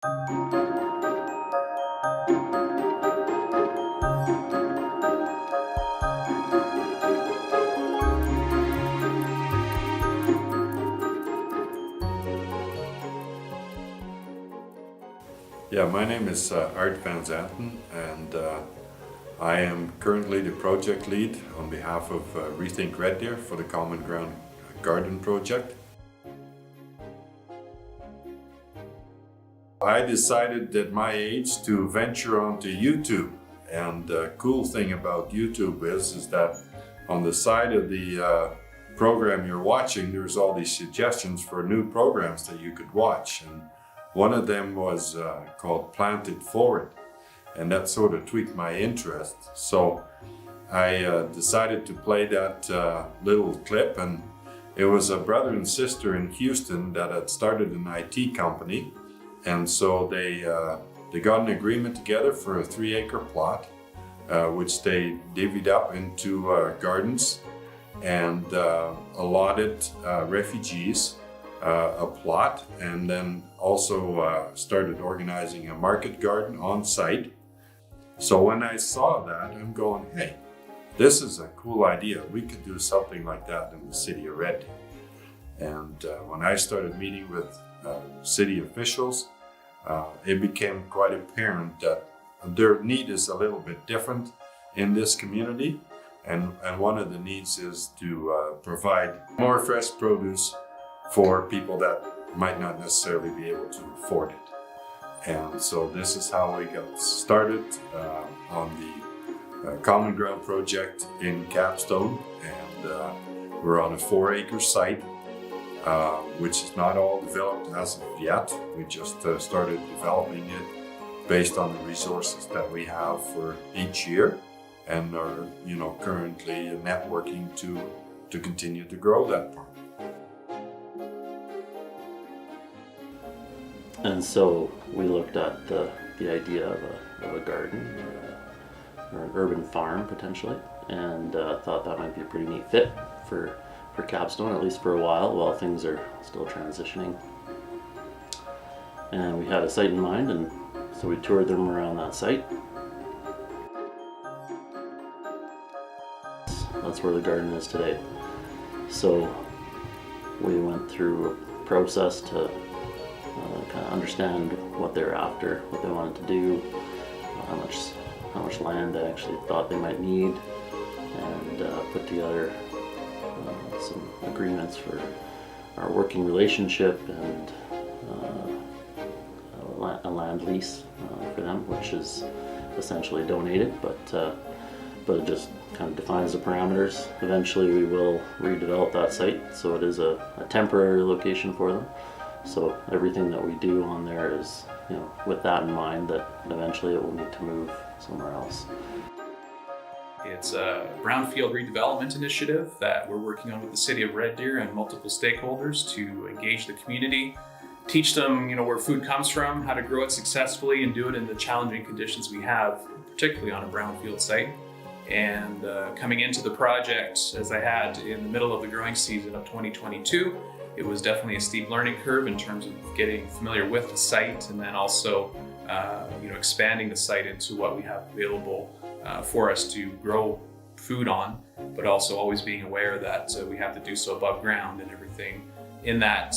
Yeah, my name is Art Van Zanten, and I am currently the project lead on behalf of Rethink Red Deer for the Common Ground Garden project. I decided at my age to venture onto YouTube, and the cool thing about YouTube is that on the side of the program you're watching, there's all these suggestions for new programs that you could watch. And one of them was called Plant It Forward, and that sort of tweaked my interest. So I decided to play that little clip, and it was a brother and sister in Houston that had started an IT company, and so they got an agreement together for a 3-acre plot, which they divvied up into gardens and allotted refugees a plot, and then also started organizing a market garden on site. So when I saw that, I'm going, hey, this is a cool idea. We could do something like that in the city of Red Deer. And when I started meeting with city officials, it became quite apparent that their need is a little bit different in this community. And one of the needs is to provide more fresh produce for people that might not necessarily be able to afford it. And so this is how we got started on the Common Ground project in Capstone. And we're on a 4-acre site, which is not all developed as of yet. We just started developing it based on the resources that we have for each year, and are currently networking to continue to grow that part. And so we looked at the idea of a garden or an urban farm potentially, and thought that might be a pretty neat fit for Capstone, at least for a while things are still transitioning. And we had a site in mind, and so we toured them around that site. That's where the garden is today. So we went through a process to kind of understand what they're after, what they wanted to do, how much land they actually thought they might need, and put together some agreements for our working relationship and a land lease for them, which is essentially donated, but it just kind of defines the parameters. Eventually we will redevelop that site, so it is a temporary location for them. So everything that we do on there is, with that in mind, that eventually it will need to move somewhere else. It's a brownfield redevelopment initiative that we're working on with the city of Red Deer and multiple stakeholders to engage the community, teach them, where food comes from, how to grow it successfully, and do it in the challenging conditions we have, particularly on a brownfield site. And coming into the project, as I had in the middle of the growing season of 2022, it was definitely a steep learning curve in terms of getting familiar with the site, and then also expanding the site into what we have available for us to grow food on, but also always being aware that we have to do so above ground, and everything in that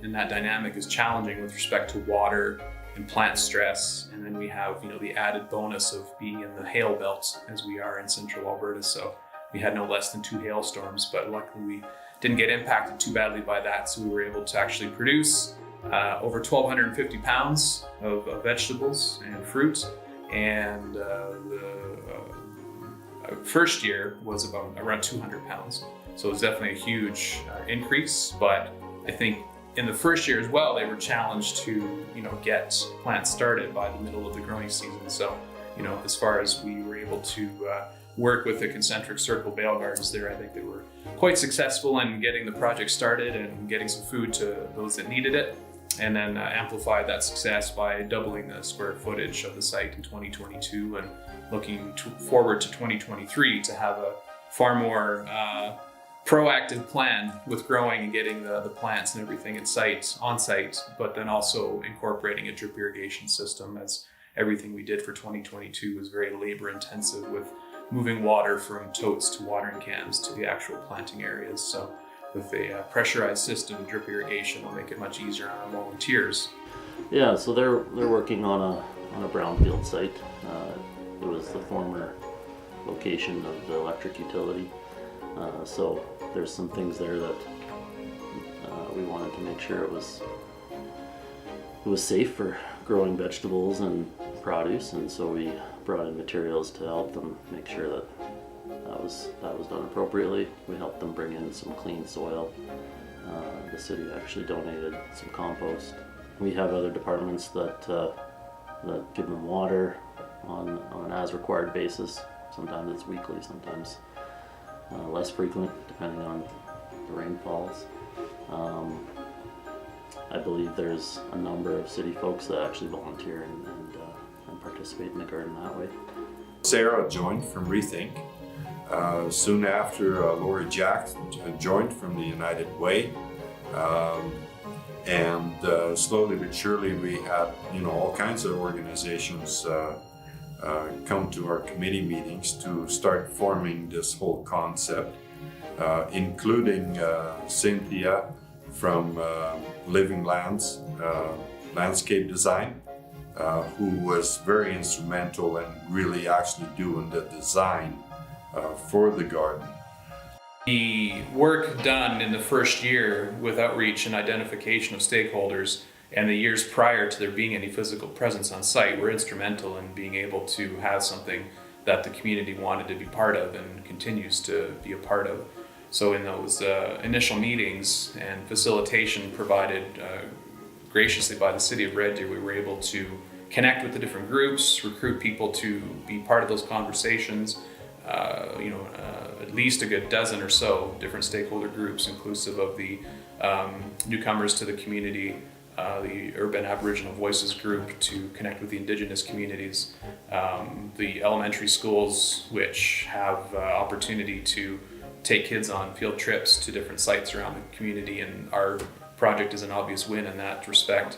dynamic is challenging with respect to water and plant stress. And then we have the added bonus of being in the hail belt as we are in central Alberta. So we had no less than 2 hailstorms, but luckily we didn't get impacted too badly by that. So we were able to actually produce over 1,250 pounds of vegetables and fruit. And the first year was around 200 pounds. So it was definitely a huge increase. But I think in the first year as well, they were challenged to get plants started by the middle of the growing season. So as far as we were able to work with the concentric circle bale gardens there, I think they were quite successful in getting the project started and getting some food to those that needed it, and then amplified that success by doubling the square footage of the site in 2022, and looking forward to 2023 to have a far more proactive plan with growing and getting the plants and everything on site, but then also incorporating a drip irrigation system, as everything we did for 2022 was very labor intensive with moving water from totes to watering cans to the actual planting areas. So with a pressurized system, drip irrigation will make it much easier on our volunteers. Yeah, so they're working on a brownfield site. It was the former location of the electric utility. So there's some things there that we wanted to make sure it was safe for growing vegetables and produce, and so we brought in materials to help them make sure that was done appropriately. We helped them bring in some clean soil. The city actually donated some compost. We have other departments that give them water on an as required basis. Sometimes it's weekly, sometimes less frequent, depending on the rainfalls. I believe there's a number of city folks that actually volunteer and participate in the garden that way. Sarah joined from Rethink. Soon after, Lori Jack joined from the United Way. And slowly but surely we had, all kinds of organizations come to our committee meetings to start forming this whole concept, including Cynthia from Living Lands Landscape Design, who was very instrumental in really actually doing the design for the garden. The work done in the first year with outreach and identification of stakeholders and the years prior to there being any physical presence on site were instrumental in being able to have something that the community wanted to be part of and continues to be a part of. So in those initial meetings and facilitation provided graciously by the City of Red Deer, we were able to connect with the different groups, recruit people to be part of those conversations. At least a good dozen or so different stakeholder groups, inclusive of the newcomers to the community, the Urban Aboriginal Voices group to connect with the Indigenous communities, the elementary schools, which have opportunity to take kids on field trips to different sites around the community, and our project is an obvious win in that respect.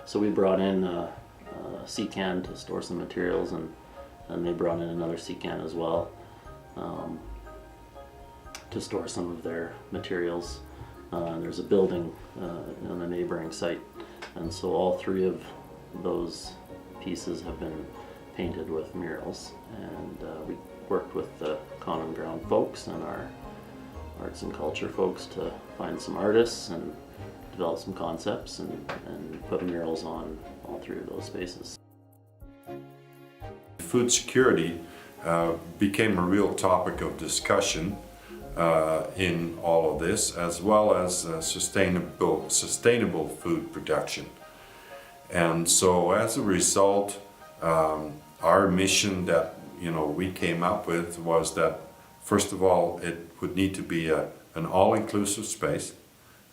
So we brought in a C-can to store some materials, and they brought in another C-can as well to store some of their materials. There's a building on a neighboring site, and so all three of those pieces have been painted with murals, and we worked with the Common Ground folks and our arts and culture folks to find some artists and develop some concepts and put murals on all three of those spaces. Food security became a real topic of discussion in all of this, as well as sustainable food production. And so as a result, our mission that we came up with was that, first of all, it would need to be an all-inclusive space.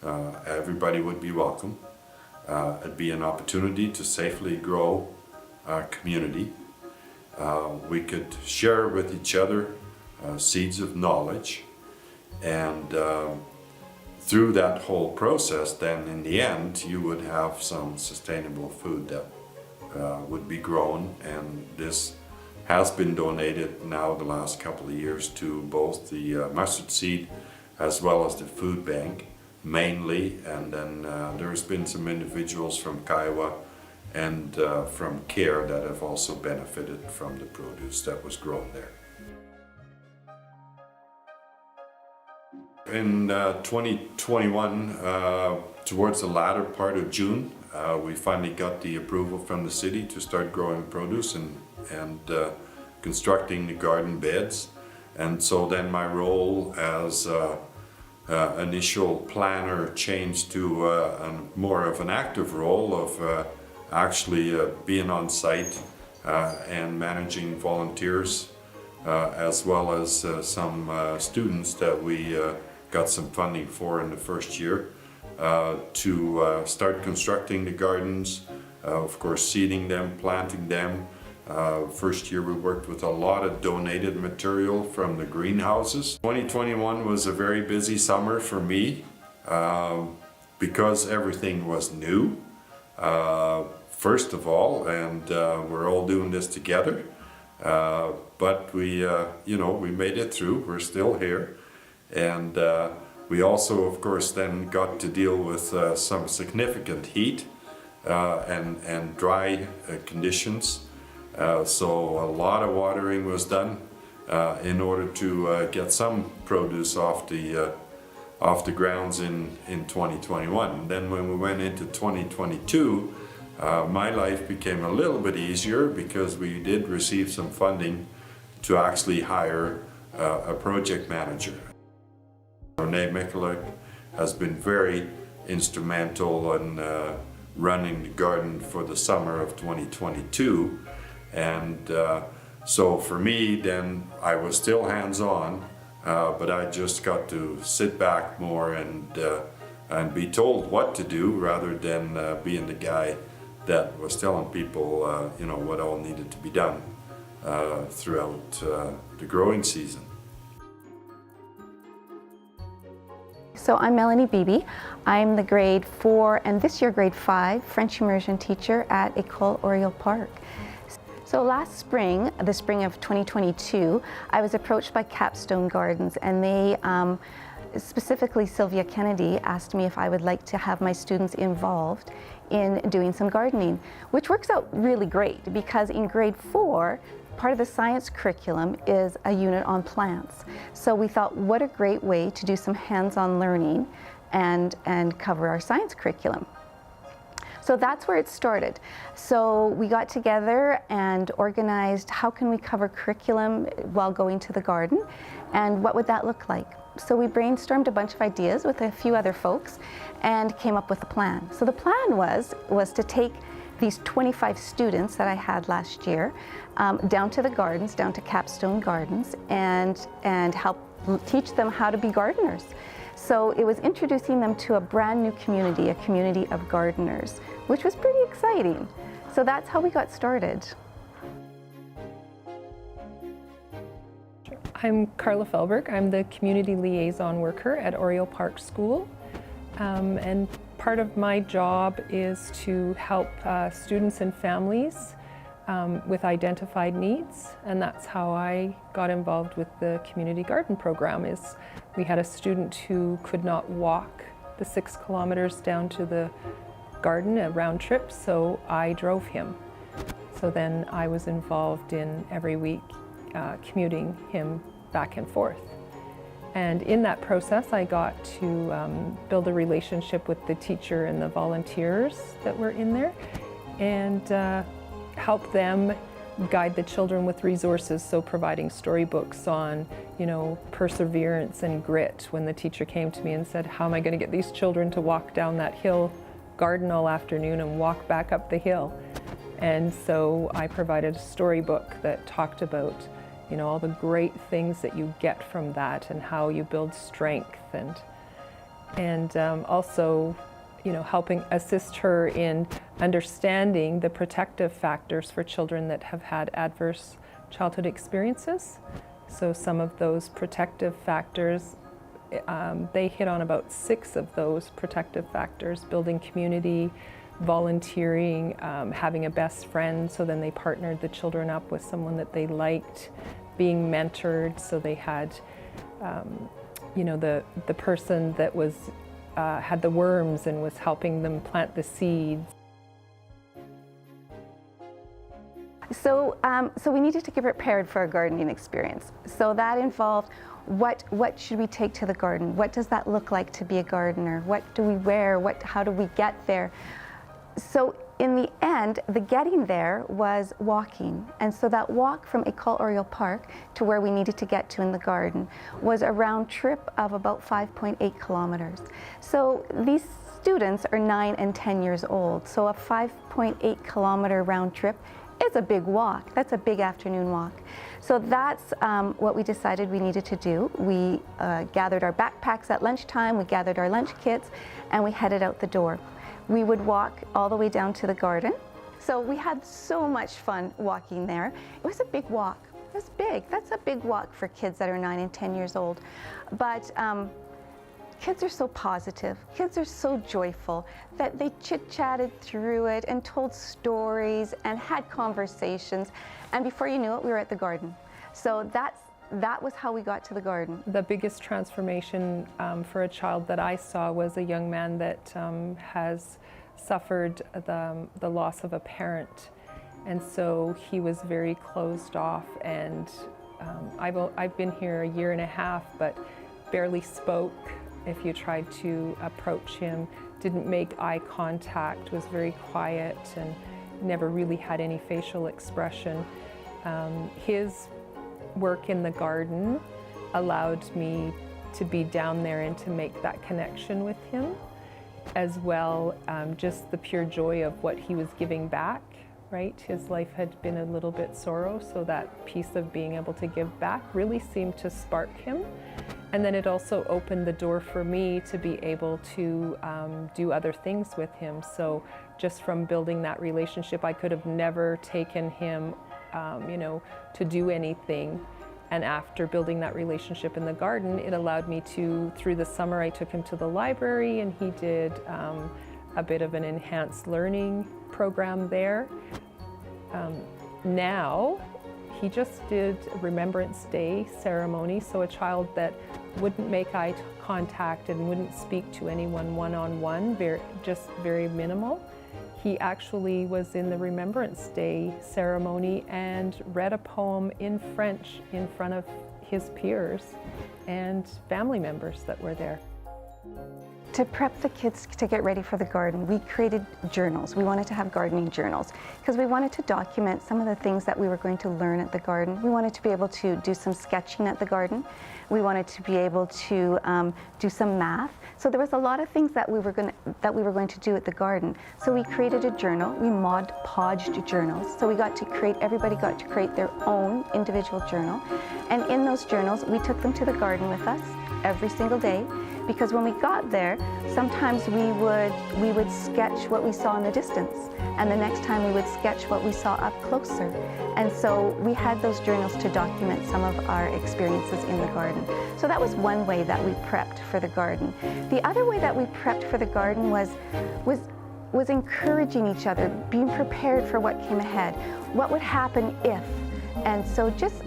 Everybody would be welcome. It'd be an opportunity to safely grow our community. We could share with each other seeds of knowledge, and through that whole process, then in the end, you would have some sustainable food that would be grown, and this has been donated now the last couple of years to both the mustard seed as well as the food bank mainly, and then there's been some individuals from Kiowa and from CARE that have also benefited from the produce that was grown there. In 2021, towards the latter part of June, we finally got the approval from the city to start growing produce and constructing the garden beds. And so then my role as initial planner changed to more of an active role of actually being on site and managing volunteers, as well as some students that we got some funding for in the first year to start constructing the gardens, of course seeding them, planting them, First year we worked with a lot of donated material from the greenhouses. 2021 was a very busy summer for me because everything was new, first of all, and we're all doing this together. But we made it through. We're still here. And we also, of course, then got to deal with some significant heat and dry conditions. So a lot of watering was done in order to get some produce off the grounds in 2021. And then when we went into 2022, my life became a little bit easier because we did receive some funding to actually hire a project manager. Renee Mikulik has been very instrumental in running the garden for the summer of 2022. And so for me, then I was still hands-on, but I just got to sit back more and be told what to do rather than being the guy that was telling people, what all needed to be done throughout the growing season. So I'm Melanie Beebe. I'm the grade 4 and this year grade 5 French immersion teacher at École Oriole Park. So last spring, the spring of 2022, I was approached by Capstone Gardens, and they, specifically Sylvia Kennedy, asked me if I would like to have my students involved in doing some gardening, which works out really great because in grade 4, part of the science curriculum is a unit on plants. So we thought, what a great way to do some hands-on learning and cover our science curriculum. So that's where it started. So we got together and organized how can we cover curriculum while going to the garden, and what would that look like? So we brainstormed a bunch of ideas with a few other folks and came up with a plan. So the plan was to take these 25 students that I had last year down to the gardens, down to Capstone Gardens, and help teach them how to be gardeners. So it was introducing them to a brand new community, a community of gardeners, which was pretty exciting. So that's how we got started. I'm Carla Felberg. I'm the community liaison worker at Oriole Park School. And part of my job is to help students and families with identified needs, and that's how I got involved with the community garden program. Is we had a student who could not walk the 6 kilometers down to the garden, a round trip, so I drove him. So then I was involved in every week commuting him back and forth. And in that process, I got to build a relationship with the teacher and the volunteers that were in there, and help them guide the children with resources, so providing storybooks on, perseverance and grit. When the teacher came to me and said, how am I going to get these children to walk down that hill, garden all afternoon, and walk back up the hill? And so I provided a storybook that talked about all the great things that you get from that and how you build strength, and also helping assist her in understanding the protective factors for children that have had adverse childhood experiences. So some of those protective factors, they hit on about 6 of those protective factors: building community, volunteering, having a best friend, so then they partnered the children up with someone that they liked, being mentored, so they had the person that was had the worms and was helping them plant the seeds. So we needed to get prepared for a gardening experience. So that involved what should we take to the garden? What does that look like to be a gardener? What do we wear? How do we get there? So in the end, the getting there was walking. And so that walk from École Oriole Park to where we needed to get to in the garden was a round trip of about 5.8 kilometers. So these students are 9 and 10 years old. So a 5.8 kilometer round trip is a big walk. That's a big afternoon walk. So that's what we decided we needed to do. We gathered our backpacks at lunchtime, we gathered our lunch kits, and we headed out the door. We would walk all the way down to the garden, So we had so much fun walking there. It was a big walk. It was big. That's a big walk for kids that are 9 and 10 years old. But kids are so positive. Kids are so joyful that they chit-chatted through it and told stories and had conversations. And before you knew it, we were at the garden. So that was how we got to the garden. The biggest transformation for a child that I saw was a young man that has suffered the loss of a parent. And so he was very closed off, and I've been here a year and a half, but barely spoke if you tried to approach him, didn't make eye contact, was very quiet, and never really had any facial expression. His work in the garden allowed me to be down there and to make that connection with him, as well just the pure joy of what he was giving back, right? His life had been a little bit sorrow, so that piece of being able to give back really seemed to spark him. And then it also opened the door for me to be able to do other things with him. So just from building that relationship, I could have never taken him to do anything. And after building that relationship in the garden, it allowed me to, through the summer, I took him to the library, and he did a bit of an enhanced learning program there. Now, he just did a Remembrance Day ceremony, so a child that wouldn't make eye contact and wouldn't speak to anyone one-on-one, just very minimal. He actually was in the Remembrance Day ceremony and read a poem in French in front of his peers and family members that were there. To prep the kids to get ready for the garden, we created journals. We wanted to have gardening journals because we wanted to document some of the things that we were going to learn at the garden. We wanted to be able to do some sketching at the garden. We wanted to be able to do some math. So there was a lot of things that we were going to do at the garden. So we created a journal. We Mod Podged journals. So everybody got to create their own individual journal. And in those journals, we took them to the garden with us every single day. Because when we got there, sometimes we would sketch what we saw in the distance, and the next time we would sketch what we saw up closer. And so we had those journals to document some of our experiences in the garden. So that was one way that we prepped for the garden. The other way that we prepped for the garden was encouraging each other, being prepared for what came ahead. What would happen if? And so just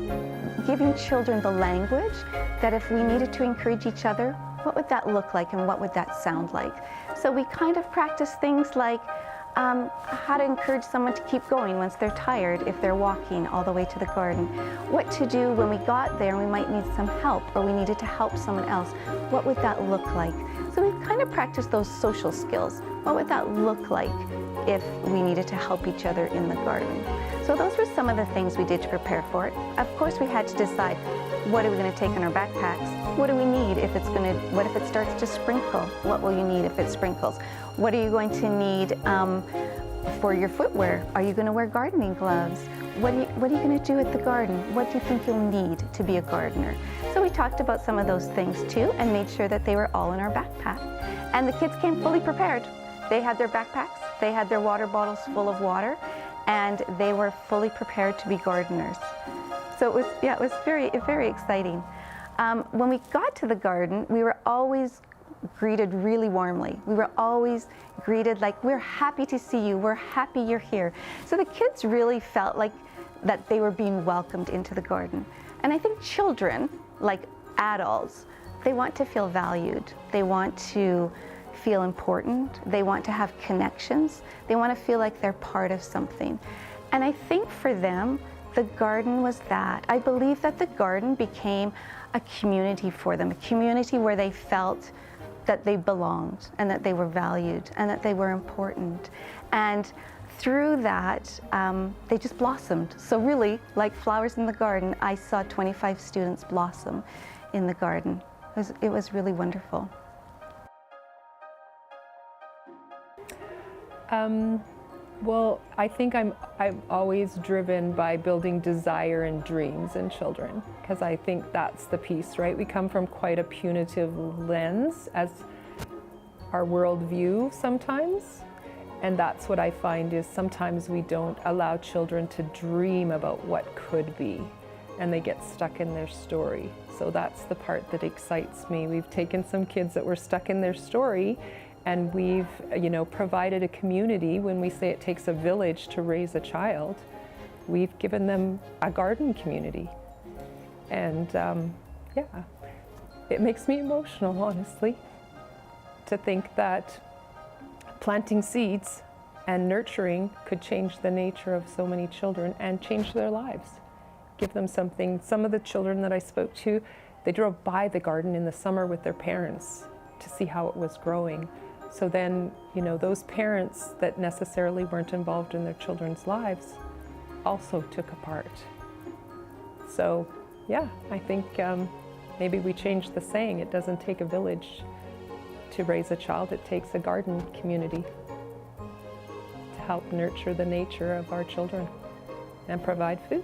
giving children the language that if we needed to encourage each other, what would that look like and what would that sound like? So we kind of practice things like how to encourage someone to keep going once they're tired if they're walking all the way to the garden. What to do when we got there and we might need some help or we needed to help someone else. What would that look like? So we kind of practice those social skills. What would that look like if we needed to help each other in the garden? So those were some of the things we did to prepare for it. Of course, we had to decide, what are we going to take in our backpacks? What do we need if what if it starts to sprinkle? What will you need if it sprinkles? What are you going to need for your footwear? Are you going to wear gardening gloves? What are you going to do at the garden? What do you think you'll need to be a gardener? So we talked about some of those things too and made sure that they were all in our backpack. And the kids came fully prepared. They had their backpacks, they had their water bottles full of water, and they were fully prepared to be gardeners. So it was very, very exciting. When we got to the garden, we were always greeted really warmly. We were always greeted like, we're happy to see you, we're happy you're here. So the kids really felt like that they were being welcomed into the garden. And I think children, like adults, they want to feel valued. They want to feel important. They want to have connections. They want to feel like they're part of something. And I think for them, the garden was that. I believe that the garden became a community for them, a community where they felt that they belonged and that they were valued and that they were important. And through that, they just blossomed. So really, like flowers in the garden, I saw 25 students blossom in the garden. It was really wonderful. Well, I think I'm always driven by building desire and dreams in children, because I think that's the piece, right? We come from quite a punitive lens as our worldview sometimes, And that's what I find is sometimes we don't allow children to dream about what could be, and they get stuck in their story. So that's the part that excites me. We've taken some kids that were stuck in their story, and we've, provided a community. When we say it takes a village to raise a child, we've given them a garden community. And yeah, it makes me emotional, honestly, to think that planting seeds and nurturing could change the nature of so many children and change their lives. Give them something. Some of the children that I spoke to, they drove by the garden in the summer with their parents to see how it was growing. So then, those parents that necessarily weren't involved in their children's lives also took a part. So yeah, I think maybe we changed the saying, it doesn't take a village to raise a child, it takes a garden community to help nurture the nature of our children and provide food.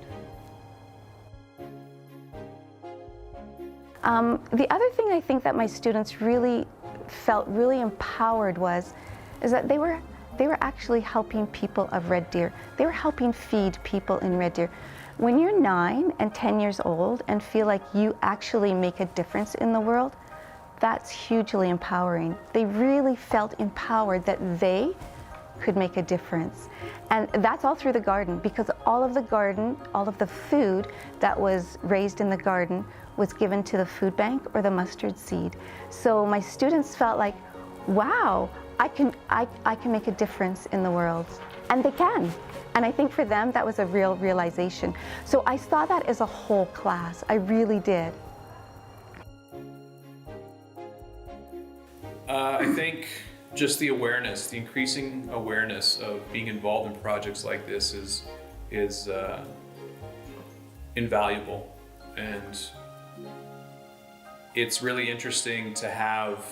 The other thing I think that my students really felt really empowered is that they were actually helping people of Red Deer. They were helping feed people in Red Deer. When you're 9 and 10 years old and feel like you actually make a difference in the world, that's hugely empowering. They really felt empowered that they could make a difference. And that's all through the garden, because all of the food that was raised in the garden was given to the food bank or the mustard seed. So my students felt like, wow, I can make a difference in the world. And they can. And I think for them, that was a real realization. So I saw that as a whole class. I really did. I think just the awareness, the increasing awareness of being involved in projects like this is invaluable. And it's really interesting to have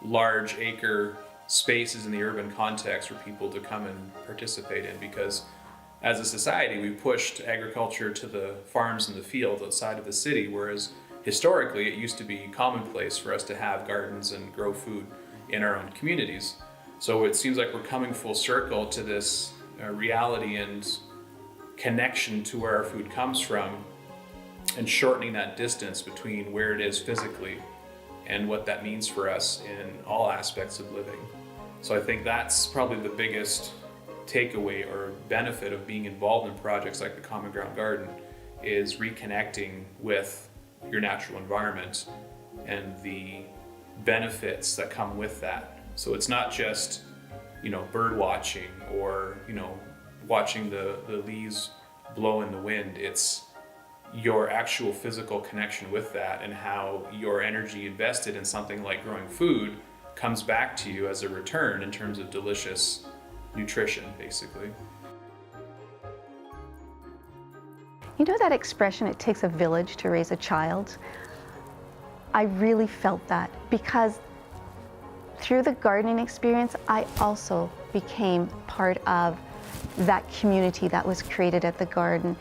large acre spaces in the urban context for people to come and participate in, because as a society we pushed agriculture to the farms and the field outside of the city, whereas historically it used to be commonplace for us to have gardens and grow food in our own communities. So it seems like we're coming full circle to this reality and connection to where our food comes from, and shortening that distance between where it is physically and what that means for us in all aspects of living. So I think that's probably the biggest takeaway or benefit of being involved in projects like the Common Ground Garden, is reconnecting with your natural environment and the benefits that come with that. So it's not just, bird watching or, watching the leaves blow in the wind. It's your actual physical connection with that, and how your energy invested in something like growing food comes back to you as a return in terms of delicious nutrition, basically. You know that expression, it takes a village to raise a child? I really felt that, because through the gardening experience, I also became part of that community that was created at the garden.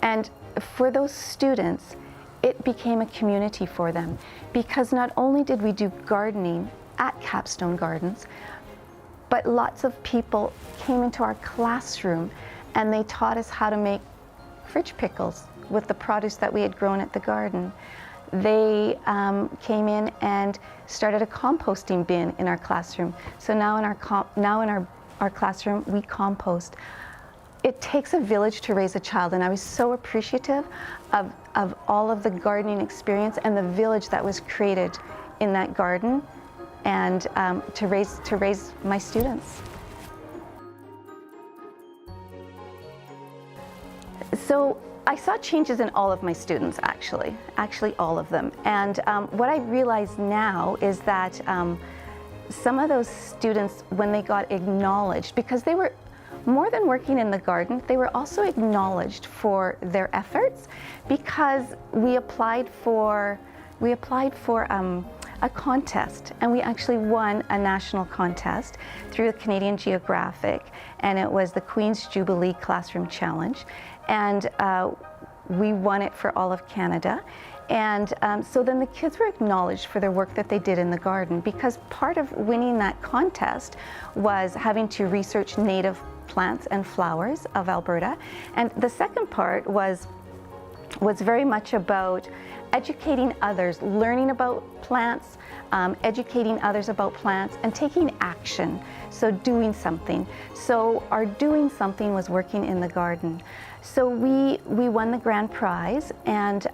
And for those students, it became a community for them, because not only did we do gardening at Capstone Gardens, but lots of people came into our classroom and they taught us how to make fridge pickles with the produce that we had grown at the garden. They came in and started a composting bin in our classroom. So now in our classroom, we compost. It takes a village to raise a child, and I was so appreciative of all of the gardening experience and the village that was created in that garden, and to raise my students. So I saw changes in all of my students, actually all of them. And what I realize now is that some of those students, when they got acknowledged, because they were more than working in the garden, they were also acknowledged for their efforts, because we applied for a contest, and we actually won a national contest through the Canadian Geographic, and it was the Queen's Jubilee Classroom Challenge, and we won it for all of Canada. And so then the kids were acknowledged for their work that they did in the garden, because part of winning that contest was having to research native plants and flowers of Alberta. And the second part was very much about educating others, learning about plants, educating others about plants, and taking action, so doing something. So our doing something was working in the garden. So we won the grand prize, and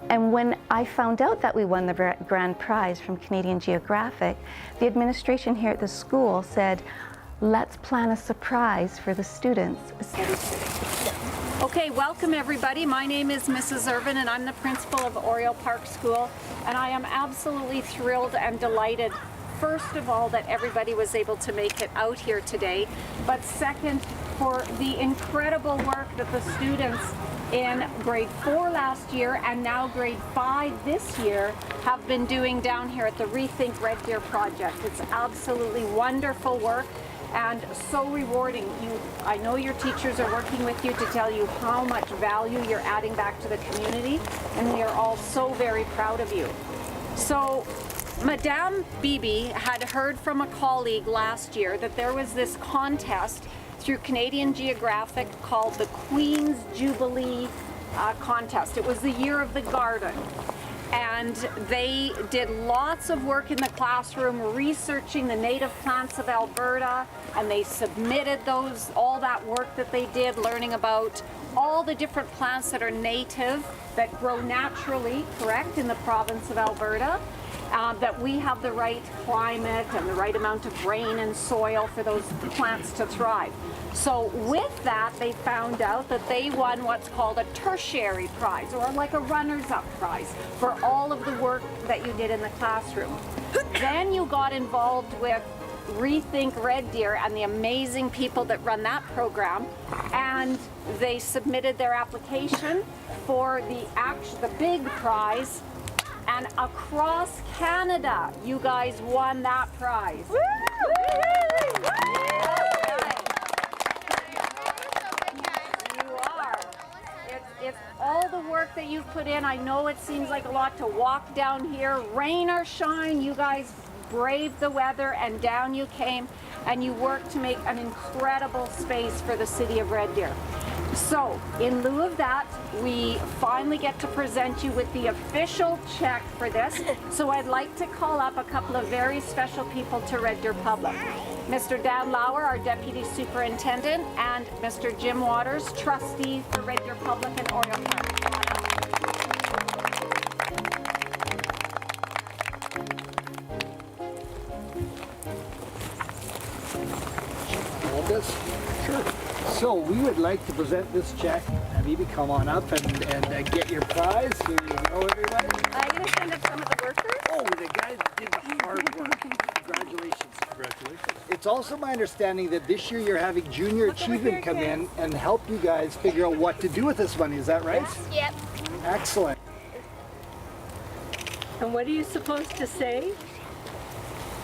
when I found out that we won the grand prize from Canadian Geographic, the administration here at the school said, let's plan a surprise for the students. Okay, welcome everybody. My name is Mrs. Irvin and I'm the principal of Oriole Park School, and I am absolutely thrilled and delighted, first of all, that everybody was able to make it out here today, but second, for the incredible work that the students in grade 4 last year and now grade 5 this year have been doing down here at the Rethink Red Deer project. It's absolutely wonderful work and so rewarding. I know your teachers are working with you to tell you how much value you're adding back to the community, and we are all so very proud of you. So Madame Beebe had heard from a colleague last year that there was this contest through Canadian Geographic called the Queen's Jubilee contest. It was the year of the garden. And they did lots of work in the classroom researching the native plants of Alberta, and they submitted all that work that they did, learning about all the different plants that are native, that grow naturally, correct, in the province of Alberta, that we have the right climate and the right amount of rain and soil for those plants to thrive. So with that, they found out that they won what's called a tertiary prize, or like a runners-up prize, for all of the work that you did in the classroom. Then you got involved with Rethink Red Deer and the amazing people that run that program, and they submitted their application for the big prize, and across Canada, you guys won that prize. Woo! It's all the work that you've put in. I know it seems like a lot to walk down here, rain or shine, you guys braved the weather and down you came, and you worked to make an incredible space for the city of Red Deer. So in lieu of that, we finally get to present you with the official check for this. So I'd like to call up a couple of very special people to Red Deer Public. Mr. Dan Lauer, our Deputy Superintendent, and Mr. Jim Waters, Trustee for Red Deer Public and Oriole Park. Come on up. Sure. So we would like to present this check. Maybe come on up and get your prize. Here you go, everybody. I'm going to send up some of the workers. Oh, the guys did the hard work. Congratulations. Congratulations. It's also my understanding that this year you're having Junior Achievement come in and help you guys figure out what to do with this money. Is that right? Yep. Excellent. And what are you supposed to say?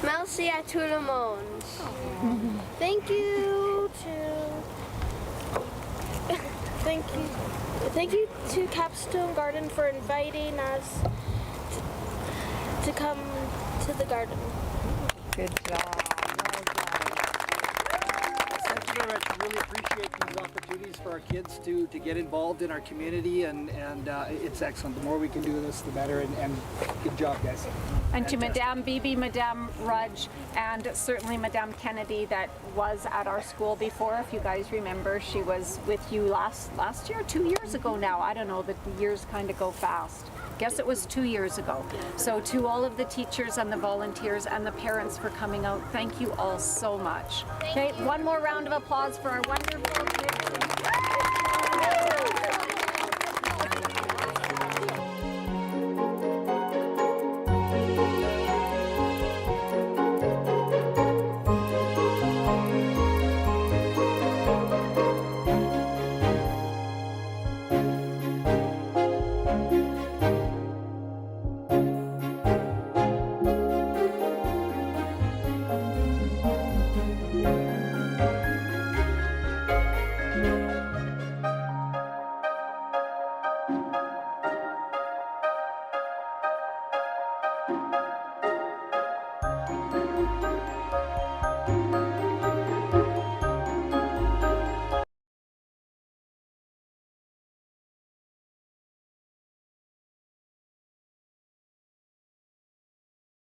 Merci à tout le monde. Thank you to thank you to Capstone Garden for inviting us to come to the garden. Good job. Thank you very much. We really appreciate these opportunities for our kids to get involved in our community, and it's excellent. The more we can do this, the better, and good job, guys. And to Madame Beebe, Madame Rudge, and certainly Madame Kennedy that was at our school before. If you guys remember, she was with you last year, 2 years ago now. I don't know, the years kind of go fast. Guess it was 2 years ago. So to all of the teachers and the volunteers and the parents for coming out, thank you all so much. Okay, one more round of applause for our wonderful kids.